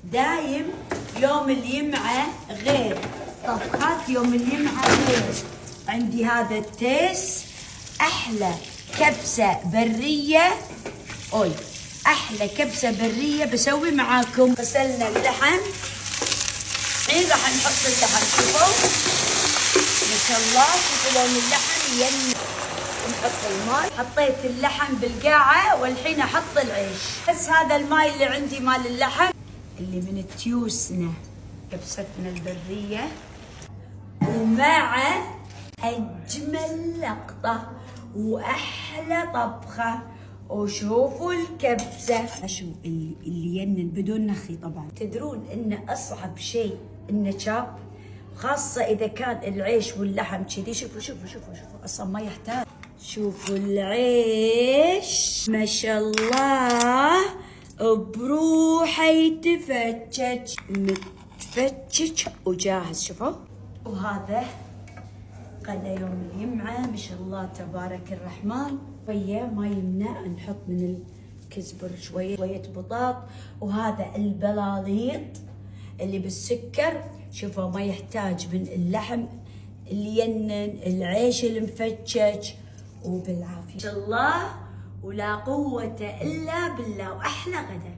دايم يوم اليمعة غير، طبخات يوم اليمعة غير. عندي هذا التيس، أحلى كبسة برية. أحلى كبسة برية بسوي معاكم. غسلنا اللحم، الحين راح نحط اللحم. شوفوا ما شاء الله، شوفوا لون اللحم ين. نحط الماء، حطيت اللحم بالقاعة والحين أحط العيش. بس هذا الماء اللي عندي مال اللحم اللي من تيوسنا، كبستنا البرية، ومع أجمل لقطة وأحلى طبخة. وشوفوا الكبسة، شو اللي ينن بدون نخي. طبعا تدرون إن أصعب شيء النشاب، خاصة إذا كان العيش واللحم كذي. شوفوا شوفوا شوفوا شوفوا، أصلا ما يحتاج. شوفوا العيش ما شاء الله بروحه يتفتش، متفتش وجاهز. شوفوا. وهذا غدا يوم اليمعة ما شاء الله تبارك الرحمن. شوية ما يمنع نحط من الكزبر شوية بطاط. وهذا البلاليط اللي بالسكر، شوفوا ما يحتاج من اللحم اللي ينن، العيش المفتش. وبالعافية إن شاء الله، ولا قوة إلا بالله. وأحلى غدا.